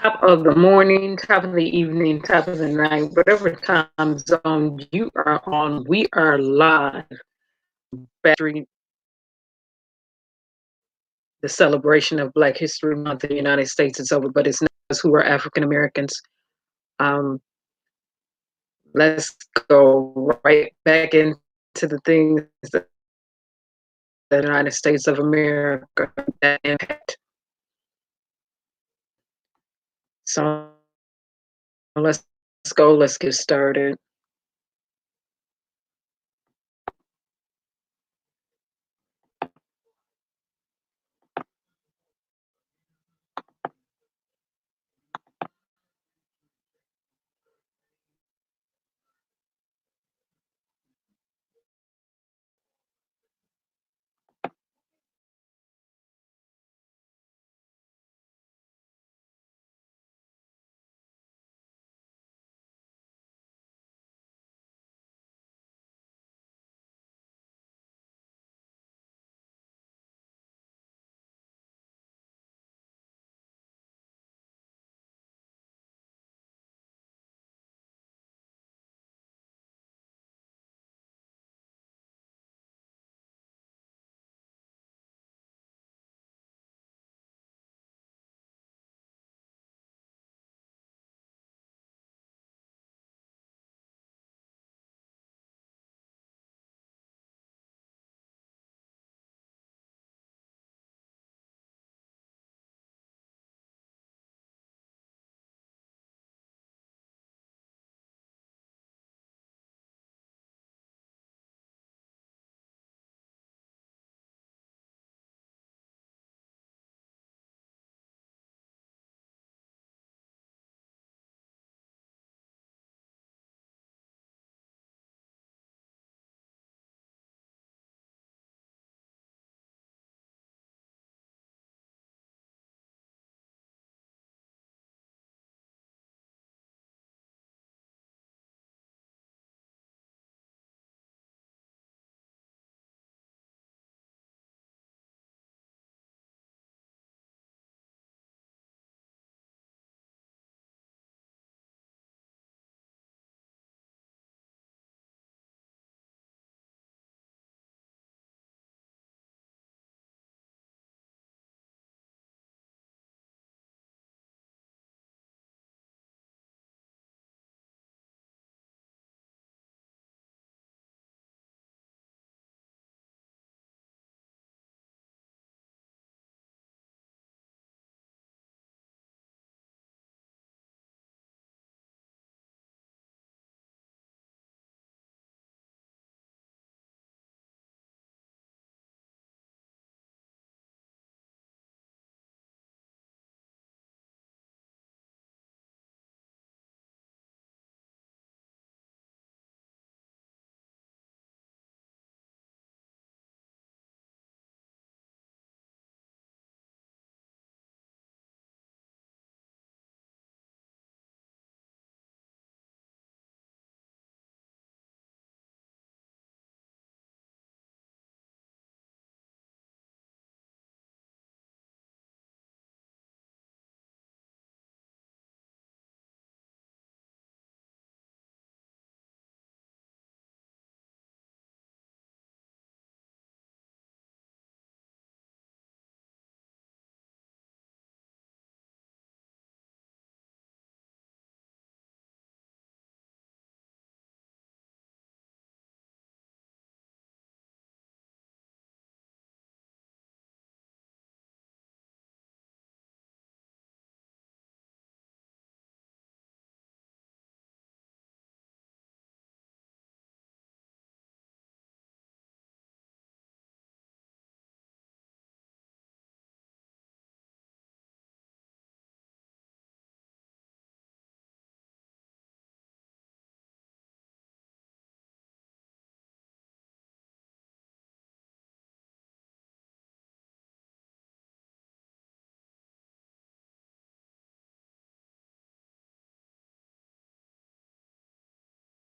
top of the morning, top of the evening, top of the night, whatever time zone you are on, we are live. The celebration of Black History Month in the United States is over, but it's not us who are African Americans. Let's go right back into the things that the United States of America that impact. So let's go. Let's get started.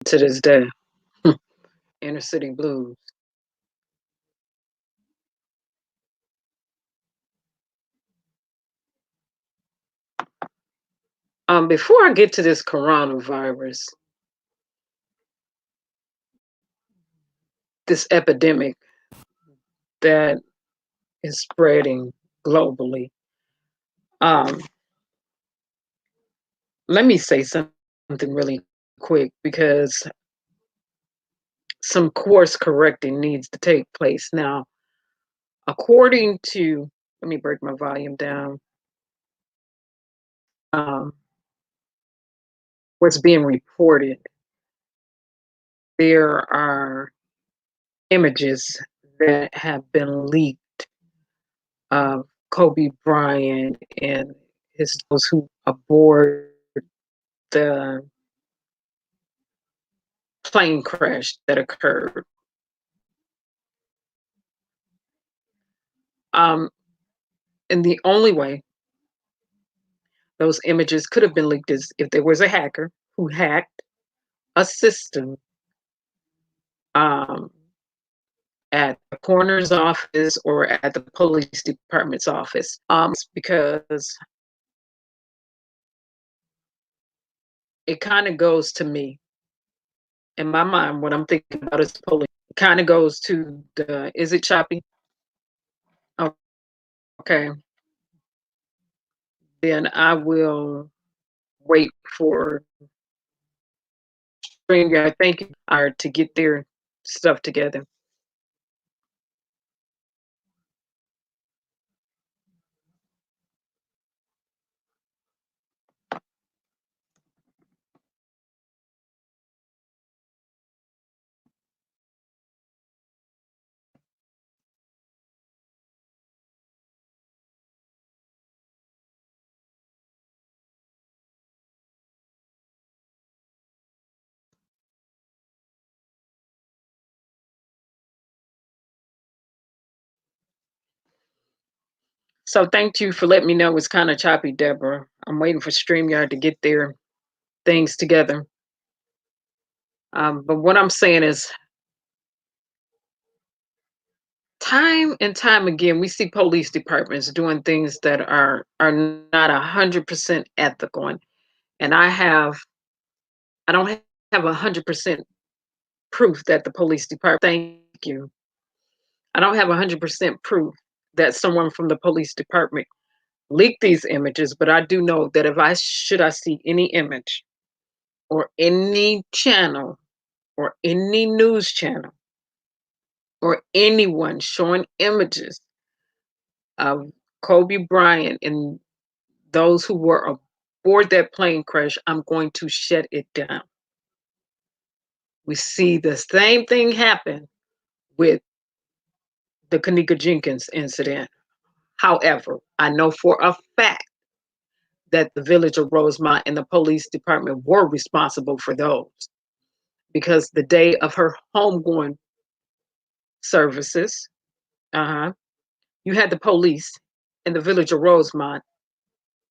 To this day, inner city blues. Before I get to this coronavirus, this epidemic that is spreading globally, um, let me say something really quick because some course correcting needs to take place now. According to, let me break my volume down. Um, what's being reported, there are images that have been leaked of Kobe Bryant and those who aboard the plane crash that occurred. Um, and the only way those images could have been leaked is if there was a hacker who hacked a system um, at the coroner's office or at the police department's office. Because it kind of goes to me in my mind. What I'm thinking about is police. It kind of goes to the, is it choppy? Okay. Then I will wait for StreamYard. Thank you to get their stuff together. So thank you for letting me know it's kind of choppy, Deborah. I'm waiting for StreamYard to get their things together. But what I'm saying is, time and time again, we see police departments doing things that are not 100% ethical, and I don't have 100% proof that the police department. Thank you. I don't have 100% proof that someone from the police department leaked these images, but I do know that if I see any image or any channel or any news channel or anyone showing images of Kobe Bryant and those who were aboard that plane crash, I'm going to shut it down. We see the same thing happen with the Kanika Jenkins incident. However, I know for a fact that the village of Rosemont and the police department were responsible for those because the day of her homegoing services, you had the police in the village of Rosemont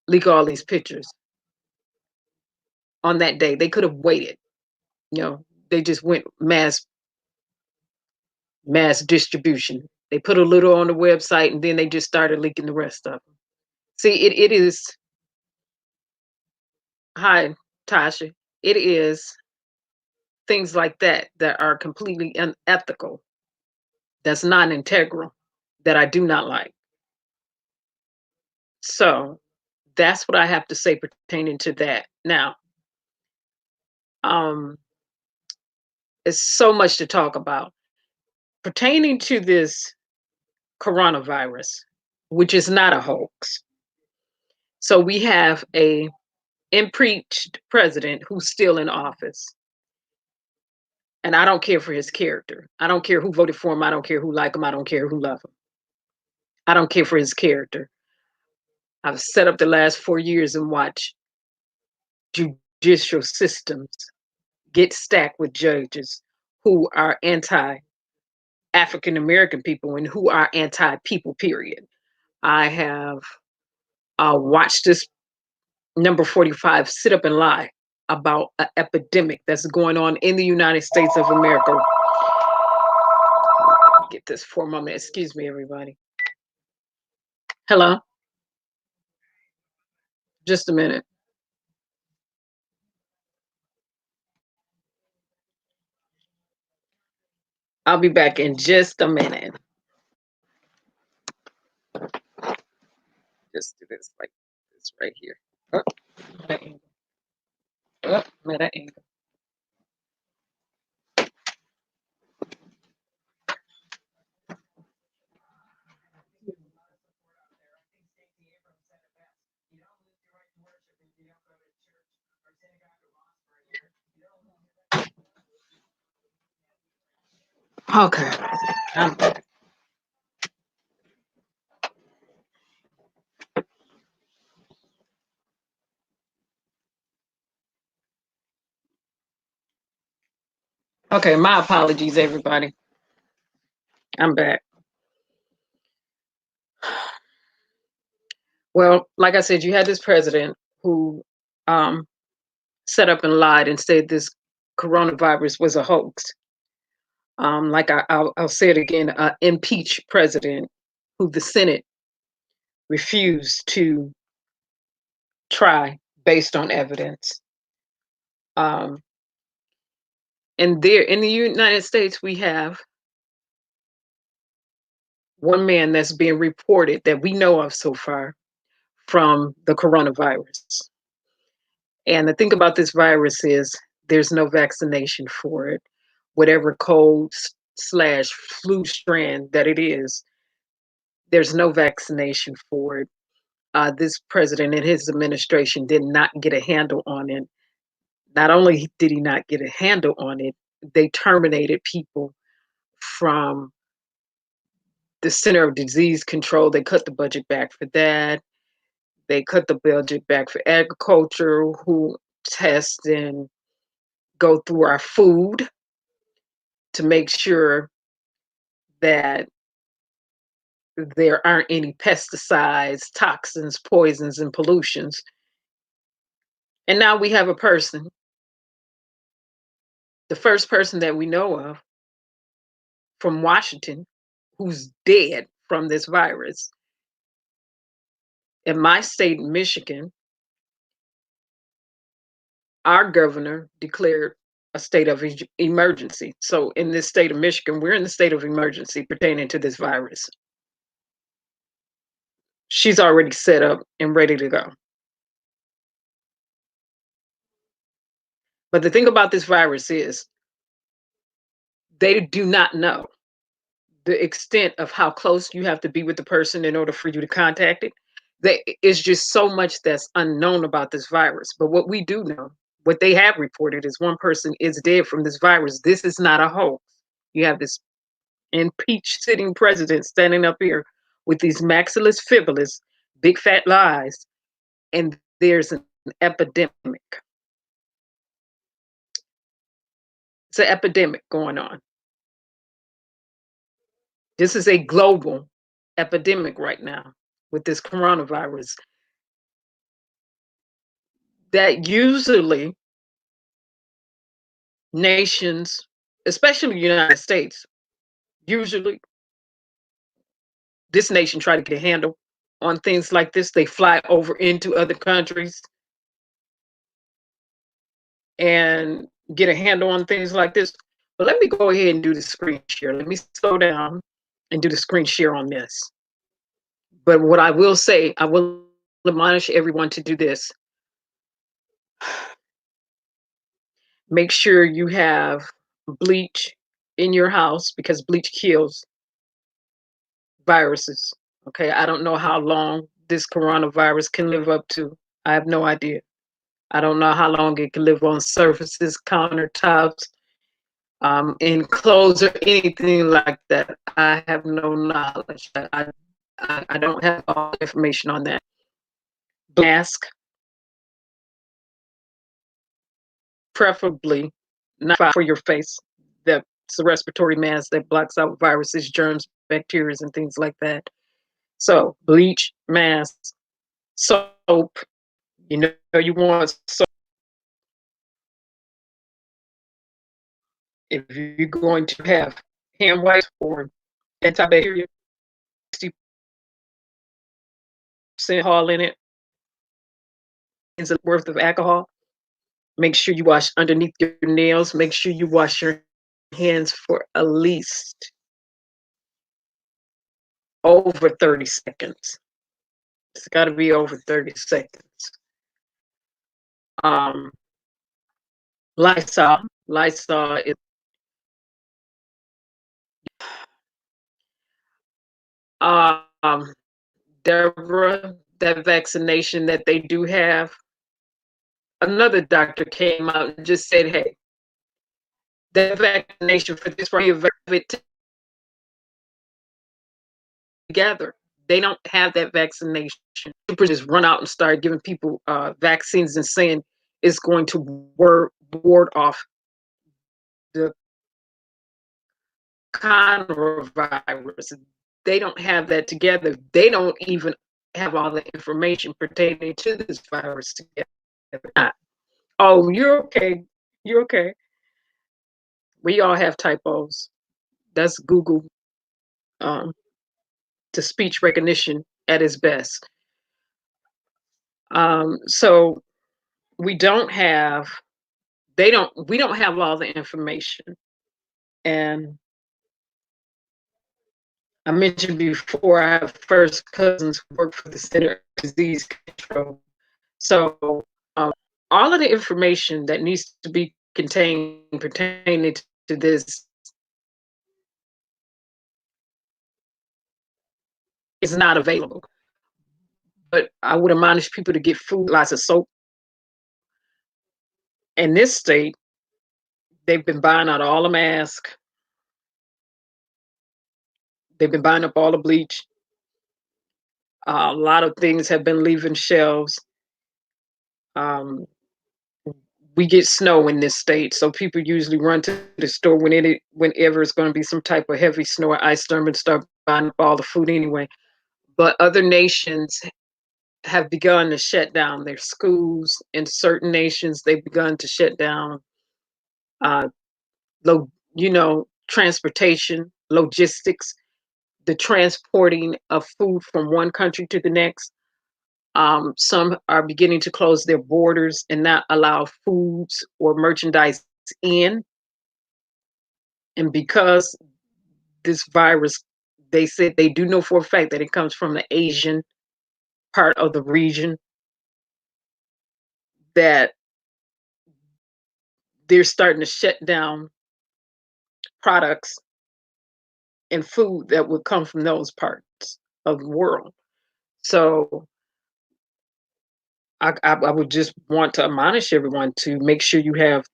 leak all these pictures on that day. They could have waited. They just went mass distribution. They put a little on the website and then they just started leaking the rest of them. See, it is, hi, Tasha, it is things like that that are completely unethical, that's non integral, that I do not like. So that's what I have to say pertaining to that. Now, it's so much to talk about pertaining to this coronavirus, which is not a hoax. So we have a impeached president who's still in office. And I don't care for his character. I don't care who voted for him. I don't care who like him. I don't care who love him. I don't care for his character. I've set up the last 4 years and watched judicial systems get stacked with judges who are anti African American people and who are anti people, period. I have watched this number 45 sit up and lie about an epidemic that's going on in the United States of America. Get this for a moment. Excuse me, everybody. Hello? Just a minute. I'll be back in just a minute. Just do this like this right here. Oh, that angle. Oh, that angle. Okay. I'm back. Okay, my apologies, everybody. I'm back. Well, like I said, you had this president who um, set up and lied and said this coronavirus was a hoax. I'll say it again, impeach president who the Senate refused to try based on evidence. Um, and there in the United States, we have one man that's being reported that we know of so far from the coronavirus. And the thing about this virus is there's no vaccination for it. Whatever cold slash flu strand that it is, there's no vaccination for it. This president and his administration did not get a handle on it. Not only did he not get a handle on it, they terminated people from the Center of Disease Control. They cut the budget back for that. They cut the budget back for agriculture, who test and go through our food to make sure that there aren't any pesticides, toxins, poisons, and pollutions. And now we have a person, the first person that we know of from Washington, who's dead from this virus. In my state, Michigan, our governor declared a state of emergency. So in this state of Michigan, we're in the state of emergency pertaining to this virus. She's already set up and ready to go. But the thing about this virus is they do not know the extent of how close you have to be with the person in order for you to contact it. It's just so much that's unknown about this virus. But what we do know, what they have reported is one person is dead from this virus. This is not a hoax. You have this impeached sitting president standing up here with these maxillus fibulus, big fat lies, and there's an epidemic. It's an epidemic going on. This is a global epidemic right now with this coronavirus that usually nations, especially the United States, usually this nation try to get a handle on things like this. They fly over into other countries and get a handle on things like this. But let me go ahead and do the screen share. Let me slow down and do the screen share on this. But what I will say, I will admonish everyone to do this. Make sure you have bleach in your house because bleach kills viruses. Okay, I don't know how long this coronavirus can live up to. I have no idea. I don't know how long it can live on surfaces, countertops, in clothes or anything like that. I have no knowledge. I don't have all the information on that. Mask, preferably not for your face. That's a respiratory mask that blocks out viruses, germs, bacteria, and things like that. So bleach, mask, soap. You know you want soap. If you're going to have hand wipes or antibacterial, 60% alcohol in it, is worth of alcohol. Make sure you wash underneath your nails. Make sure you wash your hands for at least over 30 seconds. It's got to be over 30 seconds. Lysol is um, Deborah, that vaccination that they do have. Another doctor came out and just said, "Hey, that vaccination for this right of it together. They don't have that vaccination. People just run out and start giving people vaccines and saying it's going to ward off the coronavirus. They don't have that together. They don't even have all the information pertaining to this virus together. Oh, you're okay. You're okay. We all have typos. That's Google to speech recognition at its best. So we don't have, we don't have all the information. And I mentioned before, I have first cousins who work for the Center for Disease Control. So all of the information that needs to be contained pertaining to this is not available. But I would admonish people to get food, lots of soap. In this state, they've been buying out all the masks. They've been buying up all the bleach. A lot of things have been leaving shelves. Um, we get snow in this state, so people usually run to the store whenever it's going to be some type of heavy snow or ice storm and start buying up all the food anyway. But other nations have begun to shut down their schools. In certain nations, they've begun to shut down, transportation, logistics, the transporting of food from one country to the next. Some are beginning to close their borders and not allow foods or merchandise in. And because this virus, they said they do know for a fact that it comes from the Asian part of the region, that they're starting to shut down products and food that would come from those parts of the world. So I would just want to admonish everyone to make sure you have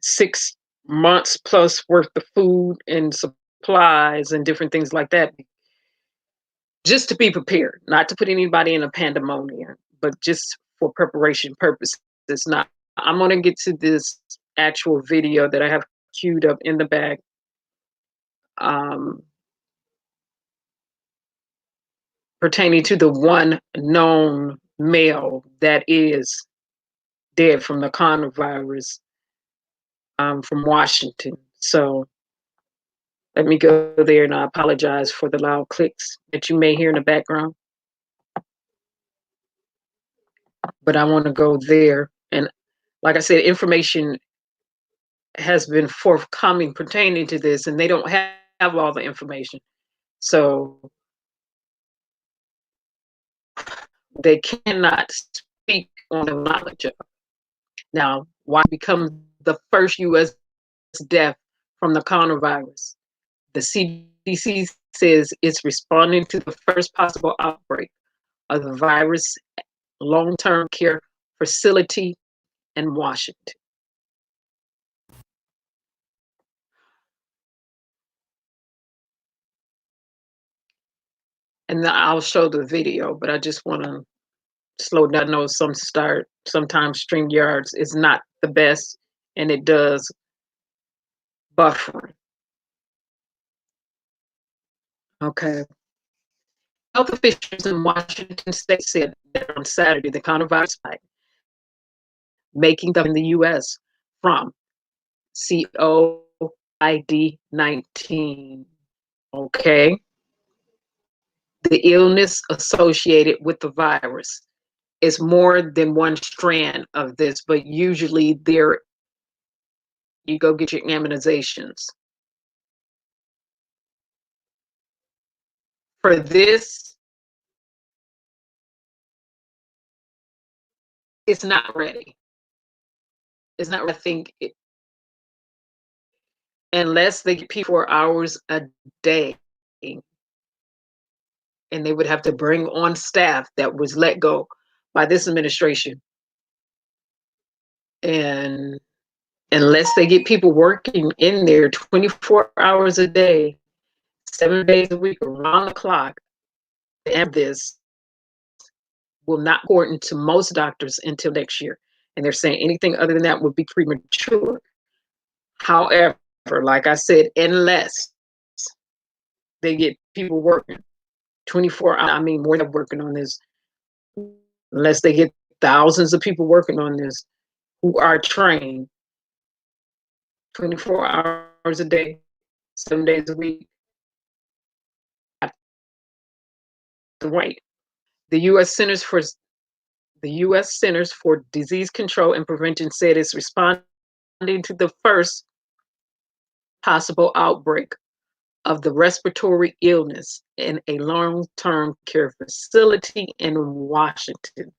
6 months plus worth of food and supplies and different things like that, just to be prepared, not to put anybody in a pandemonium, but just for preparation purposes. Not, I'm going to get to this actual video that I have queued up in the back. Pertaining to the one known male that is dead from the coronavirus, from Washington. So let me go there, and I apologize for the loud clicks that you may hear in the background. But I want to go there. And like I said, information has been forthcoming pertaining to this, and they don't have all the information. So they cannot speak on the knowledge of. Now, why become the first U.S. death from the coronavirus? The CDC says it's responding to the first possible outbreak of the virus long-term care facility in Washington. And I'll show the video, but I just want to slow down. I know sometimes StreamYards is not the best, and it does buffering. Okay. Health officials in Washington state said that on Saturday the coronavirus spike, making them in the U.S. from COVID-19. Okay. The illness associated with the virus is more than one strand of this, but usually there You go get your immunizations. For this, it's not ready. It's not. I think unless they get people 4 hours a day, and they would have to bring on staff that was let go by this administration, and unless they get people working in there 24 hours a day, 7 days a week, around the clock, and this will not report to most doctors until next year. And they're saying anything other than that would be premature. However, like I said, unless they get people working 24 hours, I mean, more than working on this, unless they get thousands of people working on this who are trained 24 hours a day, 7 days a week, to wait. The U.S. Centers for Disease Control and Prevention said it's responding to the first possible outbreak of the respiratory illness in a long-term care facility in Washington.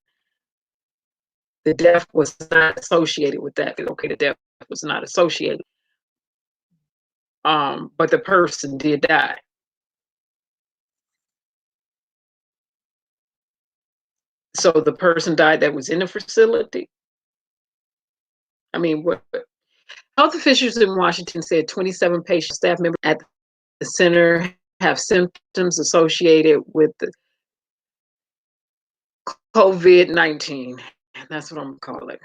The death was not associated with that. Okay, the death was not associated. But the person did die. So the person died that was in the facility. I mean, what health officials in Washington said 27 patient staff members at the center have symptoms associated with the COVID-19. That's what I'm gonna call it.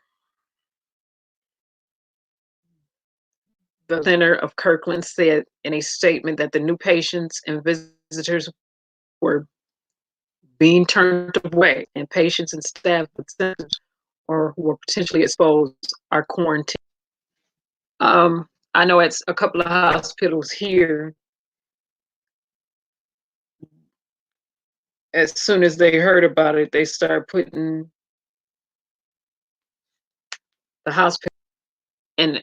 The center of Kirkland said in a statement that the new patients and visitors were being turned away, and patients and staff with symptoms or who were potentially exposed are quarantined. I know at a couple of hospitals here, as soon as they heard about it, they started putting the hospital and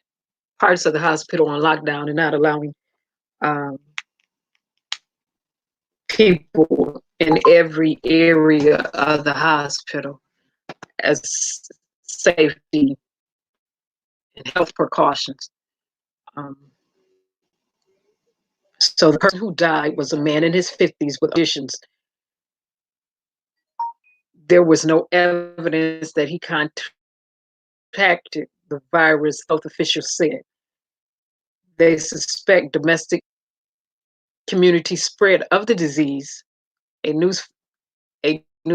parts of the hospital on lockdown and not allowing um, people in every area of the hospital as safety and health precautions. Um, so the person who died was a man in his 50s with conditions. There was no evidence that he contacted the virus, health officials said. They suspect domestic community spread of the disease, a new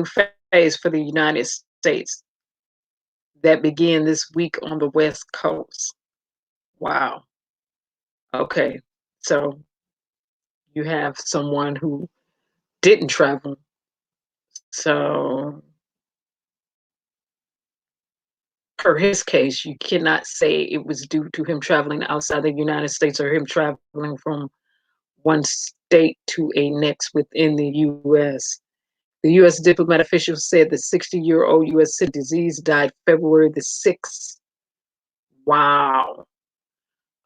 phase for the United States that began this week on the West Coast. Wow. Okay. So you have someone who didn't travel. So per his case, you cannot say it was due to him traveling outside the United States or him traveling from one state to a next within the U.S. The U.S. diplomat official said the 60-year-old U.S. citizen disease died February the 6th. Wow.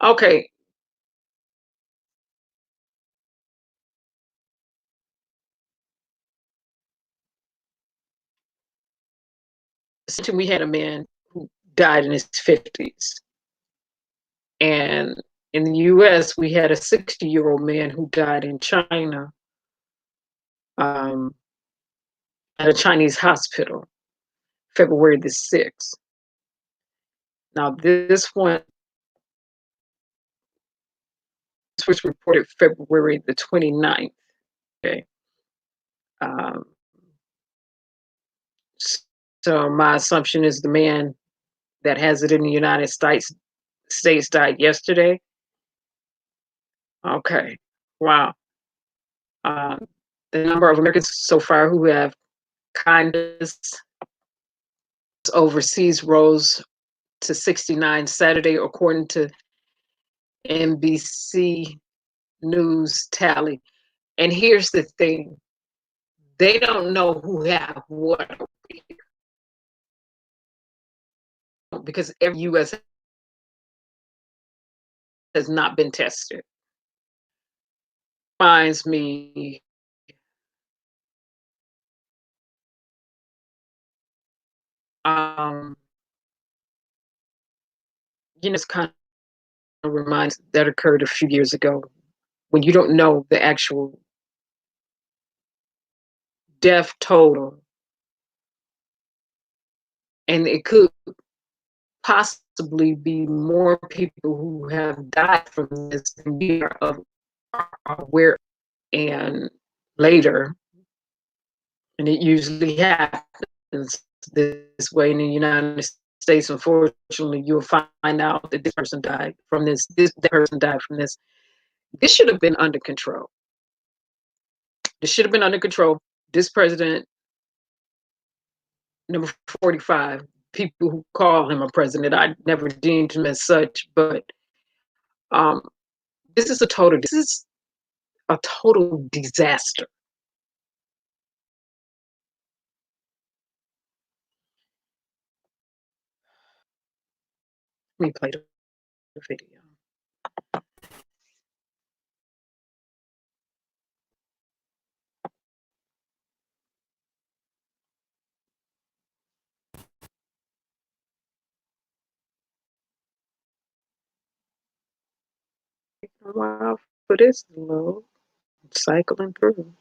Okay. We had a man who died in his 50s. And in the US, we had a 60-year-old man who died in China at a Chinese hospital, February the 6th. Now, this one was reported February the 29th. Okay. Um, so my assumption is the man that has it in the United States died yesterday. Okay. Wow. Uh, the number of Americans so far who have kindness overseas rose to 69 Saturday, according to NBC News tally. And here's the thing, they don't know who have what because every U.S. has not been tested. Reminds me, um, it's kind of reminds that occurred a few years ago when you don't know the actual death total, and it could possibly be more people who have died from this than we are aware. And later, and it usually happens this way in the United States, unfortunately, you'll find out that this person died from this, that person died from this. This should have been under control. This should have been under control. This president, number 45, people who call him a president, I never deemed him as such, but um, this is a total disaster. Let me play the video. A while for this low cycling through.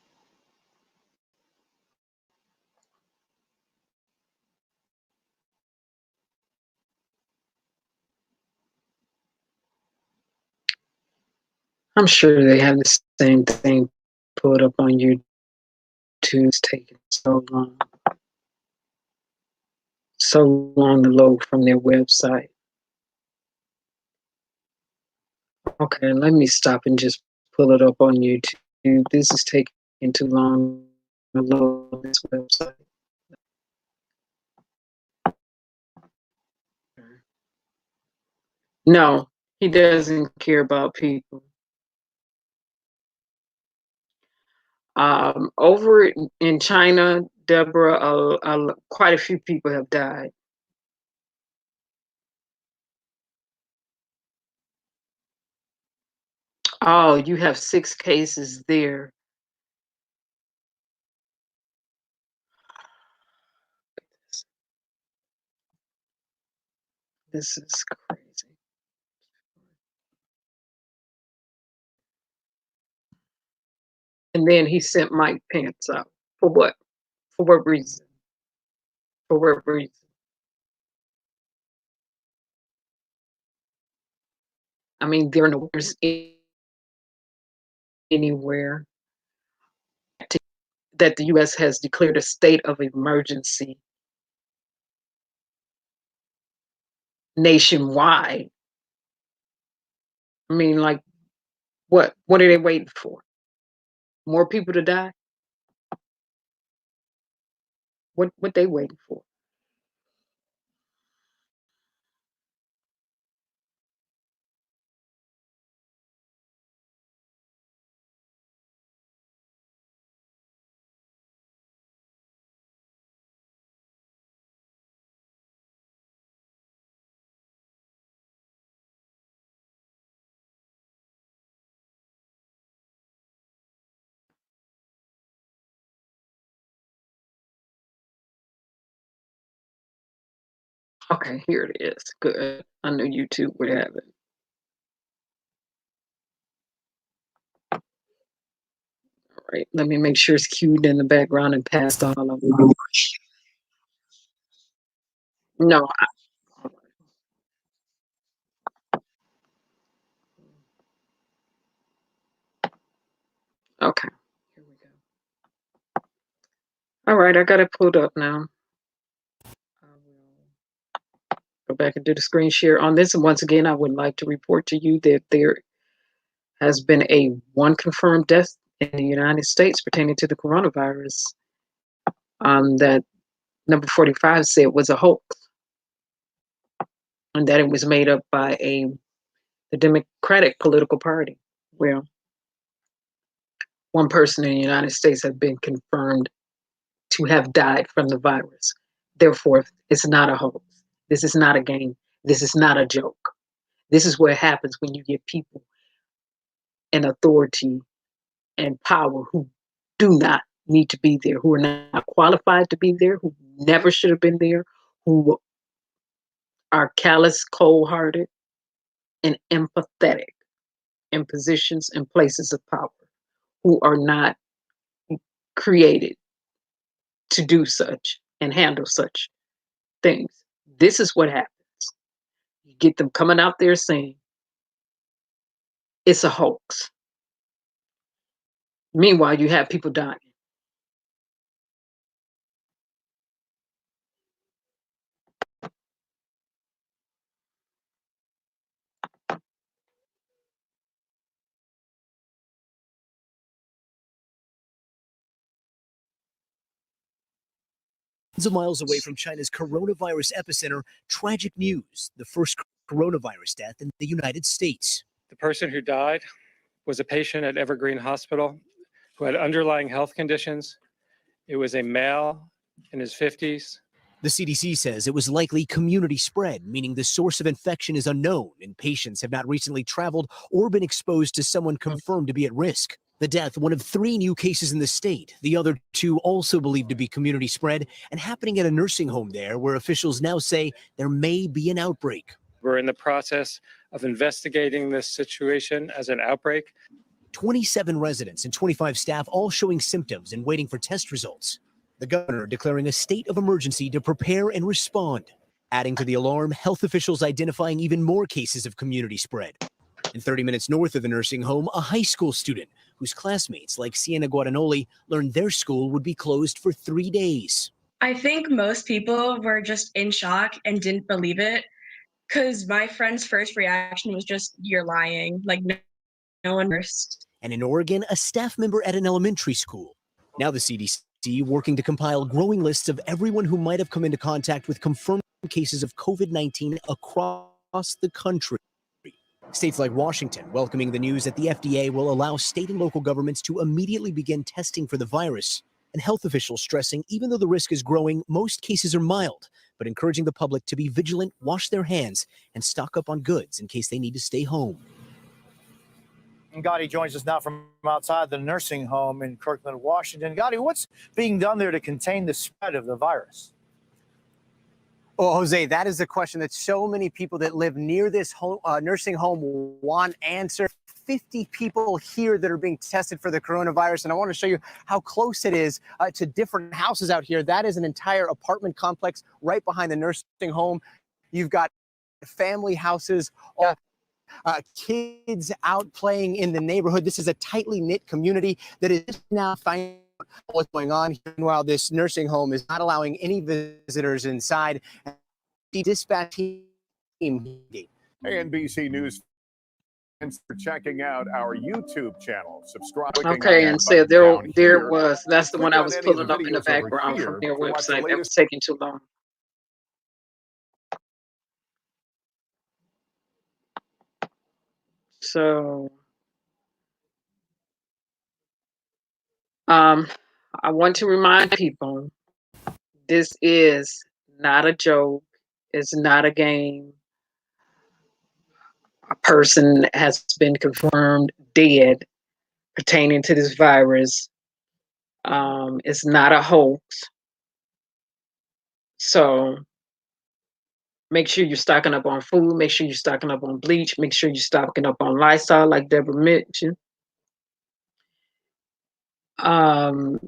I'm sure they have the same thing put up on YouTube. It's taking so long to load from their website. Okay, let me stop and just pull it up on YouTube. This is taking too long to load this website. No, he doesn't care about people. Over in China, Deborah, quite a few people have died. Oh, you have 6 cases there. This is crazy. And then he sent Mike Pence out. For what? For what reason? For what reason? I mean, there are no wars anywhere that the U.S. has declared a state of emergency nationwide. I mean, like, what? What are they waiting for? More people to die? What they waiting for? Okay, here it is. Good. I knew YouTube would have it. All right, let me make sure it's queued in the background and passed all of them. No, okay. Here we go. All right, I got it pulled up now. I will go back and do the screen share on this. And once again, I would like to report to you that there has been a 1 confirmed death in the United States pertaining to the coronavirus. That number 45 said was a hoax, and that it was made up by the Democratic political party. Well, 1 person in the United States has been confirmed to have died from the virus. Therefore, it's not a hoax. This is not a game. This is not a joke. This is what happens when you get people in authority and power who do not need to be there, who are not qualified to be there, who never should have been there, who are callous, cold hearted, and empathetic in positions and places of power, who are not created to do such and handle such things. This is what happens. You get them coming out there saying it's a hoax. Meanwhile, you have people dying. Of miles away from China's coronavirus epicenter, tragic news: the first coronavirus death in the United States. The person who died was a patient at Evergreen Hospital who had underlying health conditions. It was a male in his 50s. The CDC says it was likely community spread, meaning the source of infection is unknown and patients have not recently traveled or been exposed to someone confirmed to be at risk. The death, one of 3 new cases in the state, the other 2 also believed to be community spread and happening at a nursing home there, where officials now say there may be an outbreak. We're in the process of investigating this situation as an outbreak. 27 residents and 25 staff all showing symptoms and waiting for test results. The governor declaring a state of emergency to prepare and respond. Adding to the alarm, health officials identifying even more cases of community spread. And 30 minutes north of the nursing home, a high school student whose classmates, like Sienna Guadagnoli, learned their school would be closed for 3 days. I think most people were just in shock and didn't believe it, because my friend's first reaction was just, "You're lying." Like, no one first. And in Oregon, a staff member at an elementary school. Now the CDC working to compile growing lists of everyone who might have come into contact with confirmed cases of COVID-19 across the country. States like Washington welcoming the news that the FDA will allow state and local governments to immediately begin testing for the virus. And health officials stressing even though the risk is growing, most cases are mild, but encouraging the public to be vigilant, wash their hands, and stock up on goods in case they need to stay home. Gotti joins us now from outside the nursing home in Kirkland, Washington. Gotti, what's being done there to contain the spread of the virus? Well, Jose, that is the question that so many people that live near this nursing home want answered. 50 people here that are being tested for the coronavirus, and I want to show you how close it is to different houses out here. That is an entire apartment complex right behind the nursing home. You've got family houses, kids out playing in the neighborhood. This is a tightly knit community that is now finding what's going on here. While this nursing home is not allowing any visitors inside, the dispatch team. NBC News. Thanks for checking out our YouTube channel. Subscribe. Okay, and so there it was. That's the one I was pulling up in the background from their website. That was taking too long. So, I want to remind people, this is not a joke. It's not a game. A person has been confirmed dead pertaining to this virus. It's not a hoax. So make sure you're stocking up on food. Make sure you're stocking up on bleach. Make sure you're stocking up on Lysol, like Deborah mentioned.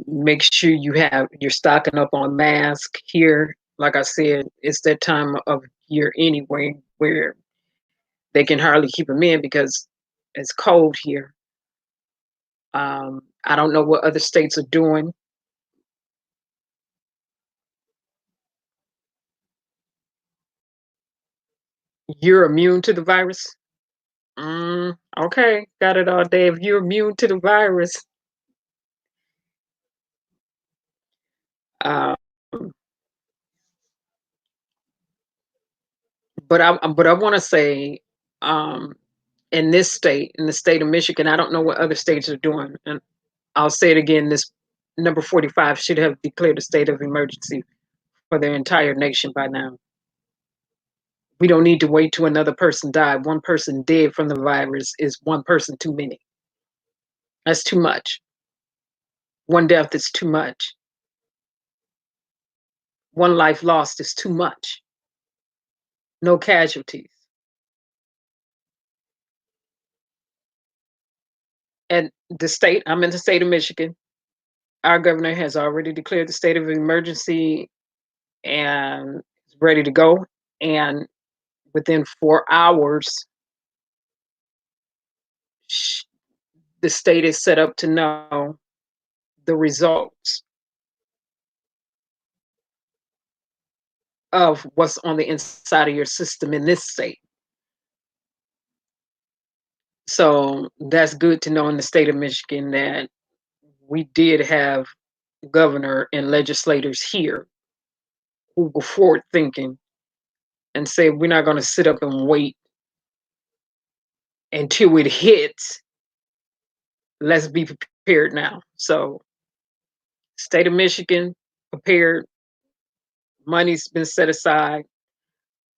Make sure you're stocking up on masks here. Like I said, it's that time of year anyway where they can hardly keep them in because it's cold here. I don't know what other states are doing. You're immune to the virus? Okay, got it all day. If you're immune to the virus, um, but I want to say, in the state of Michigan, I don't know what other states are doing, and I'll say it again. This number 45 should have declared a state of emergency for their entire nation by now. We don't need to wait till another person died. One person dead from the virus is one person too many. That's too much. One death is too much. One life lost is too much. No casualties. And the state, I'm in the state of Michigan. Our governor has already declared the state of emergency and is ready to go. And within 4 hours, the state is set up to know the results of what's on the inside of your system in this state. So that's good to know in the state of Michigan that we did have governor and legislators here who were forward thinking and say we're not going to sit up and wait until it hits. Let's be prepared now. So state of Michigan prepared. Money's been set aside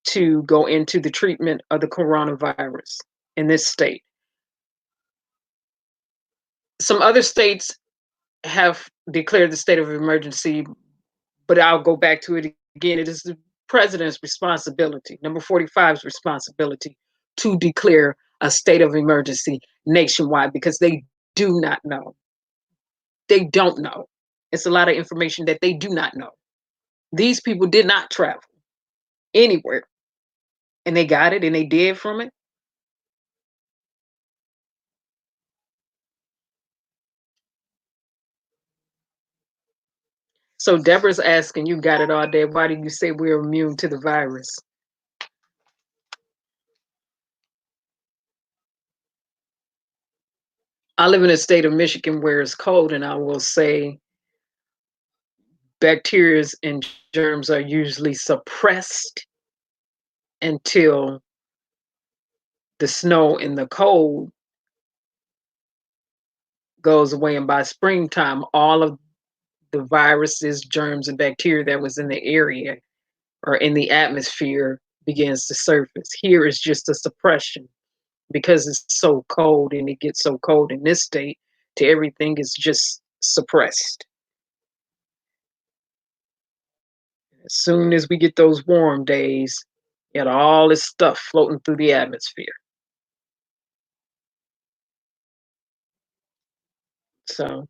to go into the treatment of the coronavirus in this state. Some other states have declared the state of emergency, but I'll go back to it again. It is the president's responsibility, number 45's responsibility, to declare a state of emergency nationwide because they do not know. They don't know. It's a lot of information that they do not know. These people did not travel anywhere, and they got it and they did from it. So Deborah's asking, you got it all day. Why do you say we're immune to the virus? I live in a state of Michigan where it's cold, and I will say bacteria and germs are usually suppressed until the snow and the cold goes away. And by springtime, all of the viruses, germs, and bacteria that was in the area or in the atmosphere begins to surface. Here is just a suppression because it's so cold, and it gets so cold in this state to everything is just suppressed. As soon as we get those warm days, you got all this stuff floating through the atmosphere. So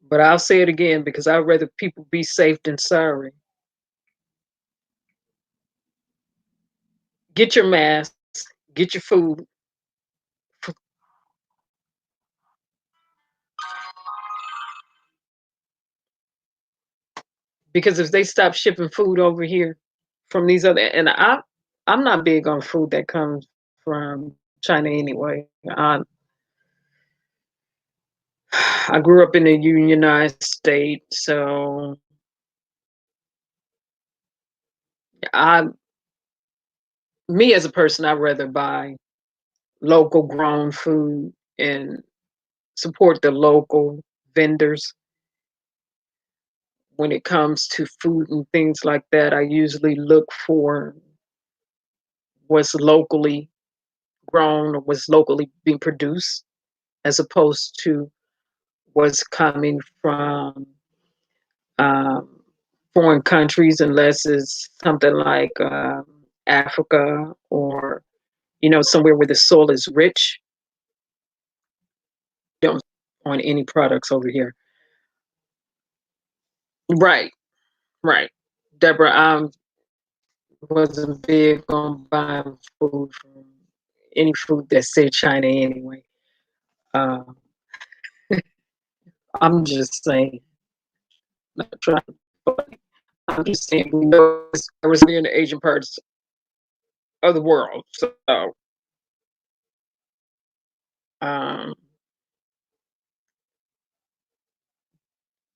but I'll say it again because I'd rather people be safe than sorry. Get your mask, get your food. Because if they stop shipping food over here from these other, and I'm not big on food that comes from China anyway. I grew up in a unionized state, so me as a person, I'd rather buy local grown food and support the local vendors. When it comes to food and things like that, I usually look for what's locally grown or what's locally being produced, as opposed to what's coming from foreign countries, unless it's something like Africa or somewhere where the soil is rich. Don't on any products over here. Right. Deborah, I wasn't big on buying food from any food that said China anyway. I'm just saying, not trying to be funny. I'm just saying we know I was in the Asian parts of the world. So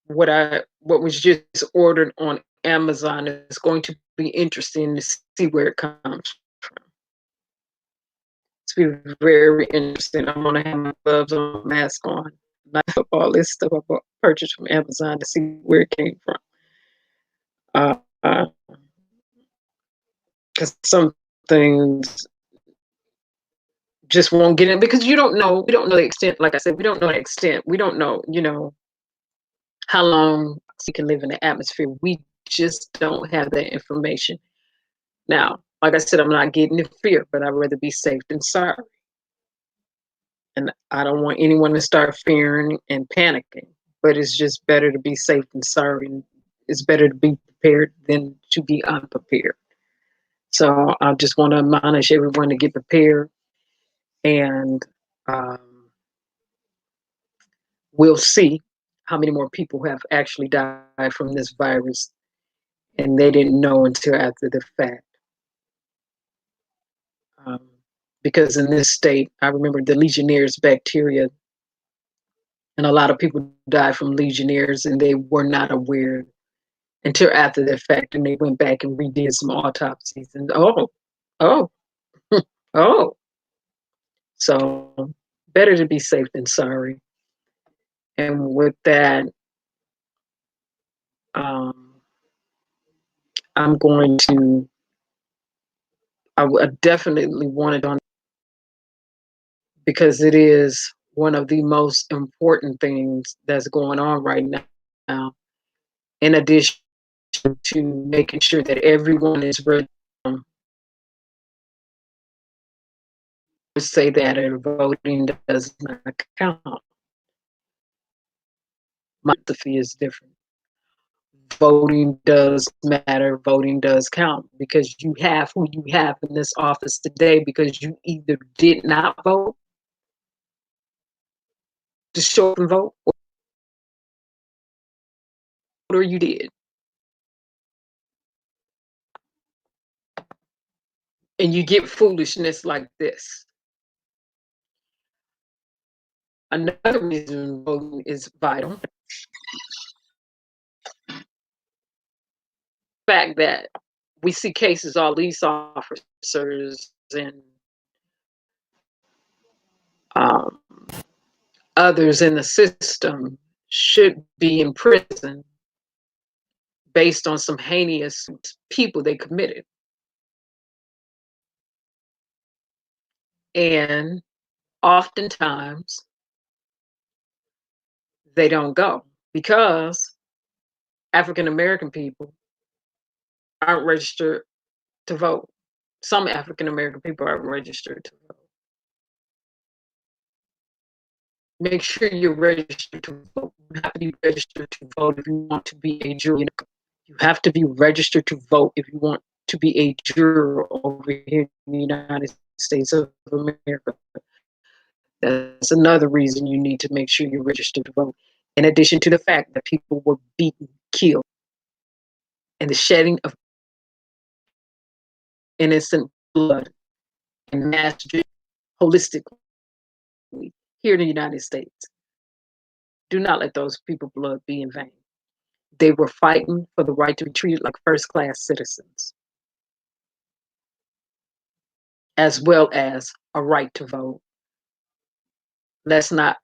what was just ordered on Amazon is going to be interesting to see where it comes from. It's be very interesting. I'm gonna have my gloves on, mask on, knife up all this stuff I purchased from Amazon to see where it came from. Because some things just won't get in because you don't know. We don't know the extent. Like I said, we don't know the extent. We don't know, how long you can live in the atmosphere. We just don't have that information. Now, like I said, I'm not getting in fear, but I'd rather be safe than sorry. And I don't want anyone to start fearing and panicking, but it's just better to be safe than sorry. And it's better to be prepared than to be unprepared. So I just want to admonish everyone to get prepared, and we'll see how many more people have actually died from this virus, and they didn't know until after the fact. Because in this state, I remember the Legionnaire's bacteria, and a lot of people died from Legionnaires, and they were not aware until after the fact, and they went back and redid some autopsies, and oh, oh. So better to be safe than sorry. And with that, I'm going to, I definitely want it on because it is one of the most important things that's going on right now. In addition to making sure that everyone is ready to say that voting does not count. My philosophy is different. Voting does matter. Voting does count because you have who you have in this office today because you either did not vote to show up and vote, or you did. And you get foolishness like this. Another reason voting is vital. The fact that we see cases, all these officers and others in the system should be in prison based on some heinous people they committed. And oftentimes they don't go because African American people aren't registered to vote. Some African American people aren't registered to vote. Make sure you're registered to vote. You have to be registered to vote if you want to be a juror. You have to be registered to vote if you want to be a juror over here in the United States of America. That's another reason you need to make sure you're registered to vote. In addition to the fact that people were beaten, killed, and the shedding of innocent blood and mass holistically here in the United States. Do not let those people's blood be in vain. They were fighting for the right to be treated like first-class citizens, as well as a right to vote. Let's not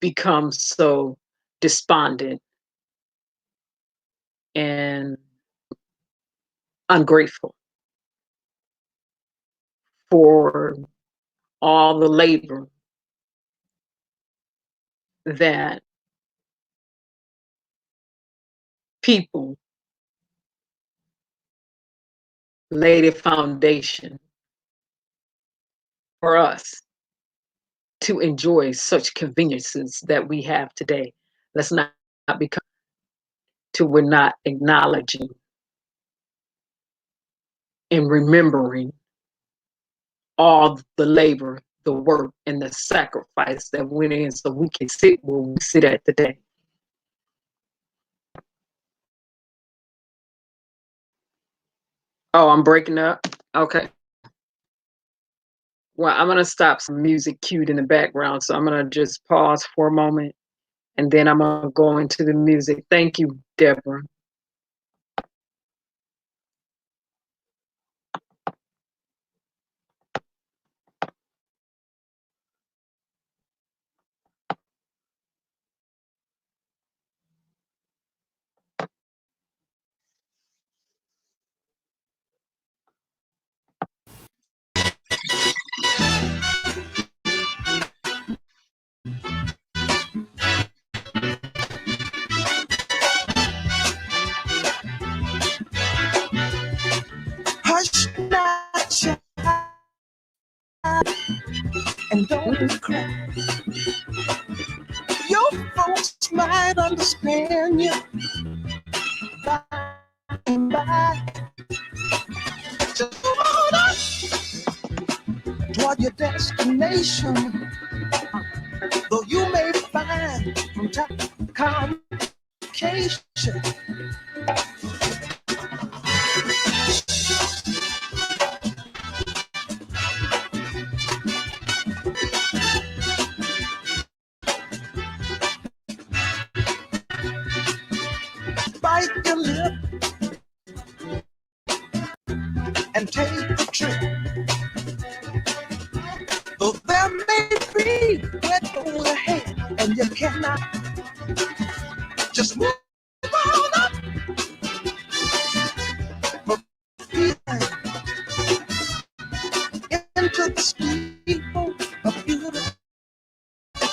become so despondent and ungrateful for all the labor that people laid a foundation for us to enjoy such conveniences that we have today. Let's not become till we're not acknowledging and remembering all the labor, the work, and the sacrifice that went in so we can sit where we sit at today. Oh, I'm breaking up? Okay. Well, I'm going to stop some music cued in the background, so I'm going to just pause for a moment, and then I'm going to go into the music. Thank you, Deborah. and don't cry. Your folks might understand you by and by. Just hold on toward your destination, though you may find from time complication. Bite your lip and take the trip. Though there may be wet over ahead and you cannot just move on up. But into the steeple of beautiful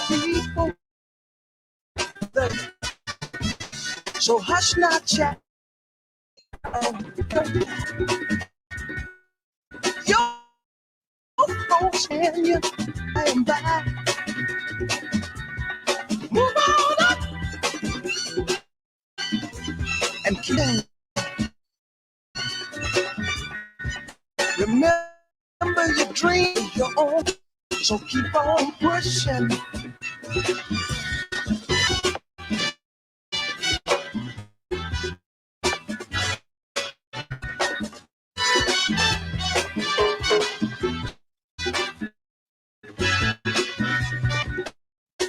people. So hush not, chat. Your folks and you and by. Move on up and keep. Remember your dream, your own. So keep on pushing.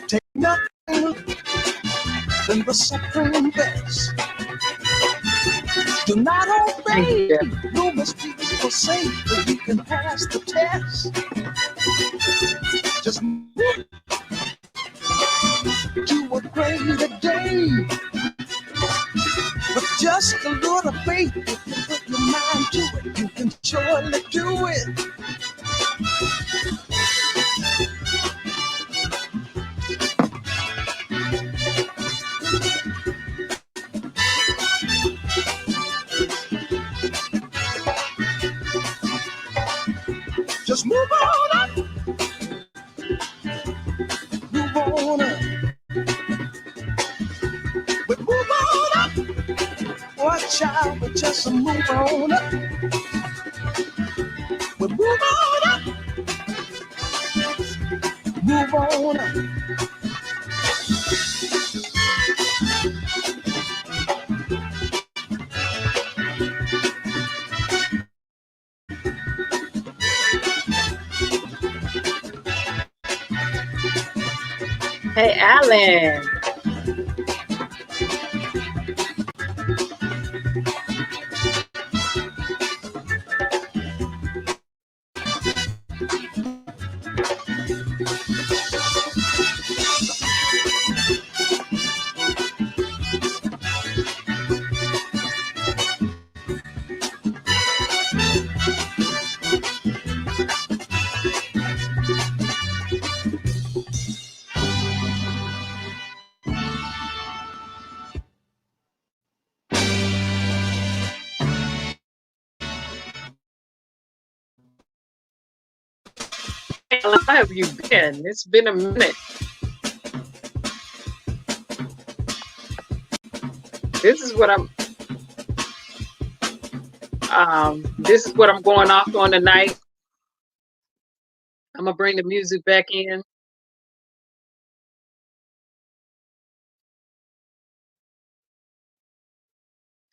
Take nothing than the supreme best. Do not obey numerous people say that you can pass the test. Just move to a greater day. With just a little faith, if you put your mind to it, you can surely do it. Just move on up. Move on up. But move on up. Watch out, but just move on up. But move on up. Move on up. Hey, Alan. How have you been? It's been a minute. This is what I'm going off on tonight. I'm gonna bring the music back in.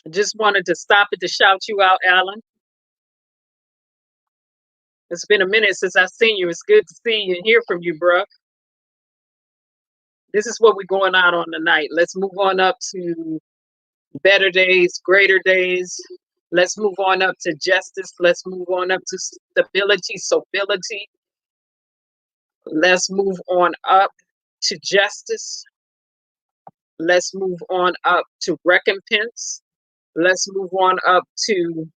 I just wanted to stop it to shout you out, Alan. It's been a minute since I've seen you. It's good to see you and hear from you, bruh. This is what we're going out on tonight. Let's move on up to better days, greater days. Let's move on up to justice. Let's move on up to stability, sobility. Let's move on up to justice. Let's move on up to recompense. Let's move on up to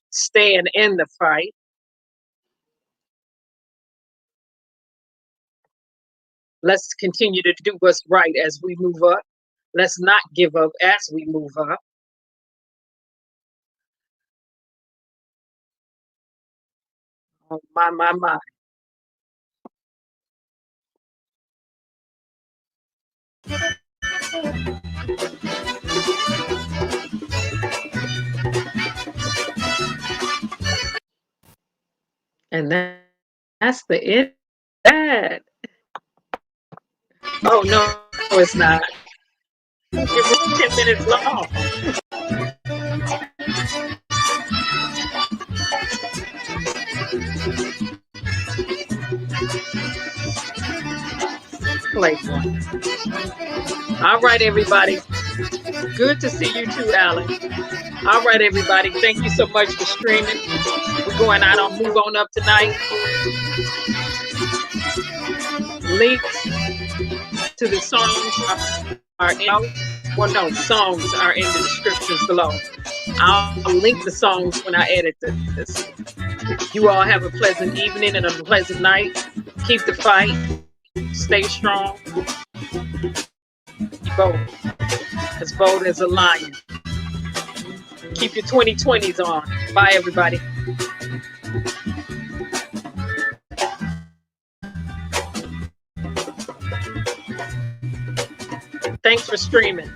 staying in the fight. Let's continue to do what's right as we move up. Let's not give up as we move up. Oh, my. And that's the end. That. Oh no, it's not. It was 10 minutes long. Play one. All right, everybody. Good to see you too, Alan. All right, everybody. Thank you so much for streaming. We're going out on Move On Up tonight. Links to the songs are in. Well, no, songs are in the descriptions below. I'll link the songs when I edit this. You all have a pleasant evening and a pleasant night. Keep the fight. Stay strong. Be bold as a lion. Keep your 2020s on. Bye, everybody. Thanks for streaming.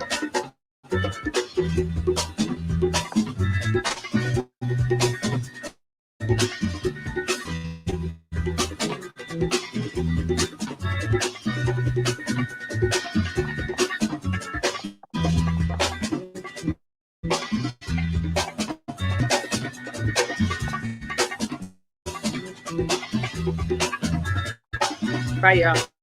Bye, y'all.